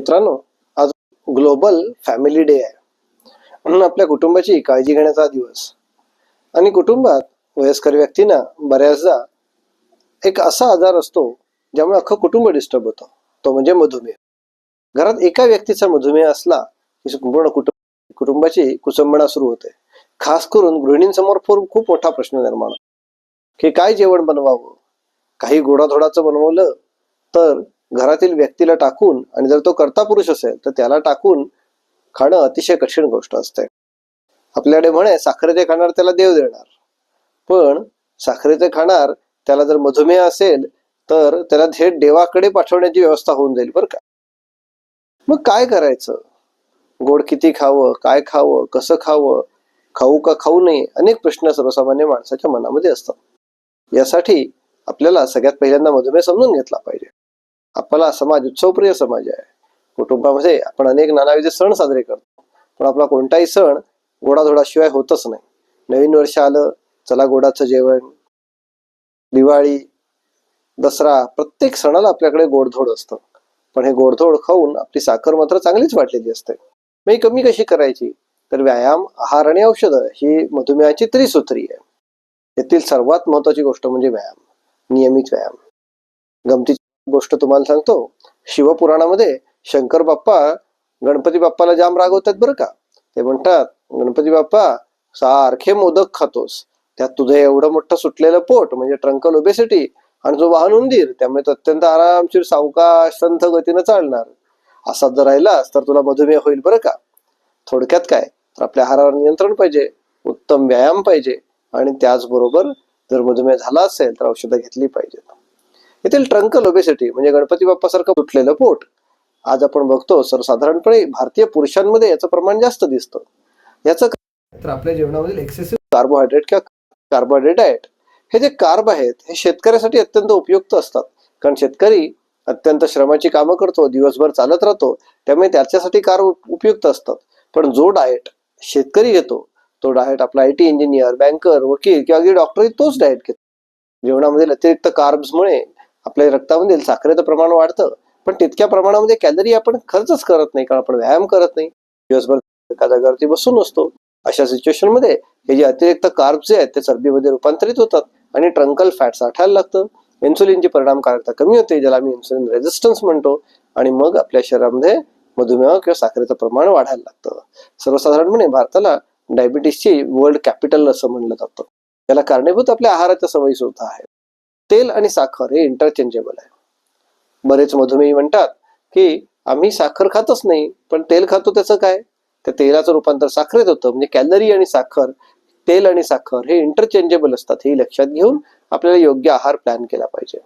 मित्रांनो, आज global family day आहे. म्हणून आपल्या कुटुंबाची काळजी घेण्याचा दिवस. आणि कुटुंबात वयस्कर व्यक्तींना बऱ्याचदा एक असा आजार असतो ज्यामुळे अख्खं कुटुंब डिस्टर्ब होतं. तो म्हणजे मधुमेह. घरात एका व्यक्तीचा मधुमेह असला की संपूर्ण कुटुंबाची कुचंबणा सुरू होते. खास करून गृहिणींसमोर खूप मोठा प्रश्न निर्माण होतो की काय जेवण बनवावं. काही गोडाधोडाचं बनवलं तर घरातील व्यक्तीला टाकून, आणि जर तो कर्ता पुरुष असेल तर त्याला टाकून खाणं अतिशय कठीण गोष्ट असते. आपल्याकडे म्हणे, साखरेचे खाणार त्याला देव देणार. पण साखरेचे खाणार त्याला जर मधुमेह असेल तर त्याला थेट देवाकडे पाठवण्याची व्यवस्था होऊन जाईल बरं का. मग काय करायचं? गोड किती खावं, काय खावं, कसं खावं, खाऊ का खाऊ नये, अनेक प्रश्न सर्वसामान्य माणसाच्या मनामध्ये असतात. यासाठी आपल्याला सगळ्यात पहिल्यांदा मधुमेह समजून घेतला पाहिजे. आपला समाज उत्सवप्रिय समाज आहे. कुटुंबामध्ये आपण अनेक नानाविध सण साजरे करतो, पण आपला कोणताही सण गोडाधोडाशिवाय होतच नाही. नवीन वर्ष आलं, चला गोडाचं जेवण. दिवाळी, दसरा, प्रत्येक सणाला आपल्याकडे गोडधोड असतं. पण हे गोडधोड खाऊन आपली साखर मात्र चांगलीच वाढलेली असते. मग ही कमी कशी करायची? तर व्यायाम, आहार आणि औषधं ही मधुमेहाची त्रिसूत्री आहे. यातील सर्वात महत्वाची गोष्ट म्हणजे व्यायाम, नियमित व्यायाम. गमतीची गोष्ट तुम्हाला सांगतो. शिवपुराणामध्ये शंकर बाप्पा गणपती बाप्पाला जाम रागवतात बरं का. ते म्हणतात, गणपती बाप्पा सारखे मोदक खातोस, त्यात तुझं एवढं मोठं सुटलेलं पोट म्हणजे ट्रंकल ओबेसिटी, आणि जो वाहन उंदीर, त्यामुळे तो अत्यंत आरामशीर सावकाश संथ गतीनं चालणार. असा जर राहिलास तर तुला मधुमेह होईल बरं का. थोडक्यात काय, तर आपल्या आहारावर नियंत्रण पाहिजे, उत्तम व्यायाम पाहिजे, आणि त्याचबरोबर जर मधुमेह झाला असेल तर औषधं घेतली पाहिजेत. येथील ट्रंकल ओबेसिटी म्हणजे गणपती बाप्पासारखं सुटलेलं पोट आज आपण बघतो सर्वसाधारणपणे भारतीय पुरुषांमध्ये याचं प्रमाण जास्त दिसतं. याचं तर आपल्या जेवणामधील एक्सेसिव्ह कार्बोहायड्रेट किंवा कार्बोहायड्रेट डाएट. हे जे कार्ब आहेत हे शेतकऱ्यासाठी अत्यंत उपयुक्त असतात. कारण शेतकरी अत्यंत श्रमाची कामं करतो, दिवसभर चालत राहतो, त्यामुळे त्याच्यासाठी कार्ब उपयुक्त असतात. पण जो डाएट शेतकरी घेतो तो डाएट आपला IT इंजिनियर, बँकर, वकील किंवा अगदी डॉक्टरही तोच डाएट घेतो. जेवणामधील अतिरिक्त कार्ब्समुळे आपल्या रक्तामधील साखरेचं प्रमाण वाढतं, पण तितक्या प्रमाणामध्ये कॅलरी आपण खर्चच करत नाही, कारण आपण व्यायाम करत नाही, दिवसभर एका जागेवरती बसून असतो. अशा सिच्युएशन मध्ये हे जे अतिरिक्त कार्ब्स जे आहेत ते चरबीमध्ये रूपांतरित होतात आणि ट्रंकल फॅट साठायला लागतं. इन्सुलिनची परिणामकारकता कमी होते, ज्याला आम्ही इन्सुलिन रेझिस्टन्स म्हणतो, आणि मग आपल्या शरीरामध्ये मधुमेह किंवा साखरेचं प्रमाण वाढायला लागतं. सर्वसाधारणपणे भारताला डायबिटीसची वर्ल्ड कॅपिटल असं म्हणलं जातं. त्याला कारणीभूत आपल्या आहाराच्या सवयी सुद्धा आहेत. तेल आणि साखर हे इंटरचेंजेबल आहे. बरेच मधुमेही म्हणतात की आम्ही साखर खातच नाही, पण तेल खातो, त्याचं काय? त्या तेलाचं रूपांतर साखरेत होतं. म्हणजे कॅलरी आणि साखर, तेल आणि साखर हे इंटरचेंजेबल असतात. हे लक्षात घेऊन आपल्याला योग्य आहार प्लॅन केला पाहिजे.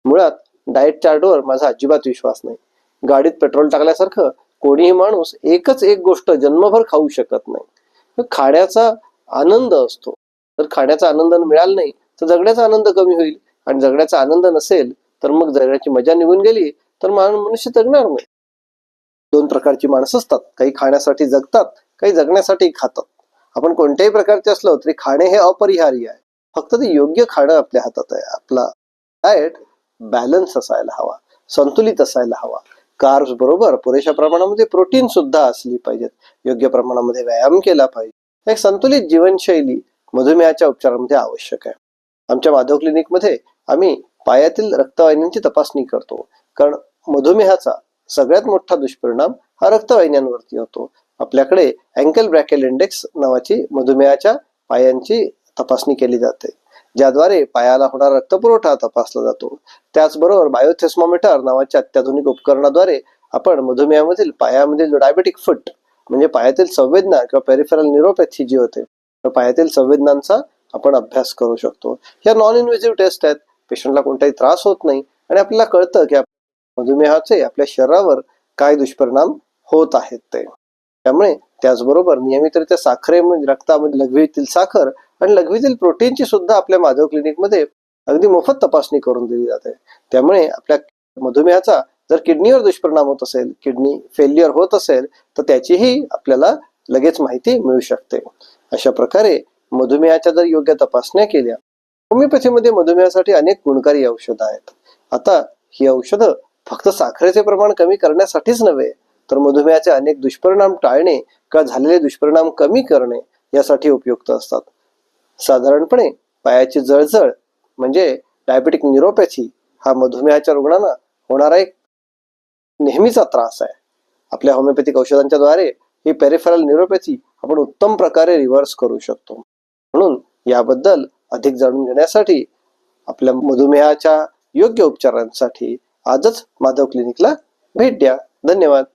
मुळात डाएट चार्टवर माझा अजिबात विश्वास नाही. गाडीत पेट्रोल टाकल्यासारखं कोणीही माणूस एकच एक गोष्ट जन्मभर खाऊ शकत नाही. खाण्याचा आनंद असतो. जर खाण्याचा आनंद मिळाला नाही तर जगण्याचा आनंद कमी होईल, आणि जगण्याचा आनंद नसेल तर मग जगण्याची मजा निघून गेली तर मनुष्य जगणार नाही. दोन प्रकारची माणसं असतात, काही खाण्यासाठी जगतात, काही जगण्यासाठी खातात. आपण कोणत्याही प्रकारचे असलो तरी खाणे हे अपरिहार्य आहे. फक्त ते योग्य खाणं आपल्या हातात आहे. आपला डाएट बॅलन्स असायला हवा, संतुलित असायला हवा. कार्ब्स बरोबर पुरेशा प्रमाणामध्ये प्रोटीन सुद्धा असली पाहिजेत. योग्य प्रमाणामध्ये व्यायाम केला पाहिजे. एक संतुलित जीवनशैली मधुमेहाच्या उपचारामध्ये आवश्यक आहे. आमच्या माधव क्लिनिकमध्ये आम्ही पायातील रक्तवाहिन्यांची तपासणी करतो, कारण मधुमेहाचा सगळ्यात मोठा दुष्परिणाम हा रक्तवाहिन्यांवरती होतो. आपल्याकडे अँकल ब्रॅकेल इंडेक्स नावाची मधुमेहाच्या पायांची तपासणी केली जाते, ज्याद्वारे पायाला होणारा रक्तपुरवठा तपासला जातो. त्याचबरोबर बायोथेर्मोमीटर नावाच्या अत्याधुनिक उपकरणाद्वारे आपण मधुमेहामधील पायामधील जो डायबेटिक फूट म्हणजे पायातील संवेदना किंवा पेरिफेरल न्यूरोपॅथी जी होते, पायातील संवेदनांचा आपण अभ्यास करू शकतो. ह्या नॉन इन्व्हेसिव्ह टेस्ट आहेत. पेशंटला कोणताही त्रास होत नाही, आणि आपल्याला कळतं की मधुमेहाचे आपल्या शरीरावर काय दुष्परिणाम होत आहेत ते. त्यामुळे त्याचबरोबर नियमितरित्या साखरेमध्ये, रक्तामध्ये लघवीतील साखर आणि लघवीतील प्रोटीनची सुद्धा आपल्या माधव क्लिनिकमध्ये अगदी मोफत तपासणी करून दिली जाते. त्यामुळे आपल्या मधुमेहाचा जर किडनीवर दुष्परिणाम होत असेल, किडनी फेल्युअर होत असेल, तर त्याचीही आपल्याला लगेच माहिती मिळू शकते. अशा प्रकारे मधुमेहाच्या जर योग्य तपासण्या केल्या, होमिओपॅथीमध्ये मधुमेहासाठी अनेक गुणकारी औषधं आहेत. आता ही औषधं फक्त साखरेचे प्रमाण कमी करण्यासाठीच नव्हे, तर मधुमेहाचे अनेक दुष्परिणाम टाळणे किंवा झालेले दुष्परिणाम कमी करणे यासाठी उपयुक्त असतात. साधारणपणे पायाची जळजळ म्हणजे डायबेटिक न्यूरोपॅथी हा मधुमेहाच्या रुग्णांना होणारा एक नेहमीचा त्रास आहे. आपल्या होमिओपॅथिक औषधांच्या द्वारे ही पेरिफेरल न्यूरोपॅथी आपण उत्तम प्रकारे रिव्हर्स करू शकतो. म्हणून याबद्दल अधिक जाणून घेण्यासाठी आपल्या मधुमेहाच्या योग्य उपचारांसाठी आजच माधव क्लिनिकला भेट द्या. धन्यवाद.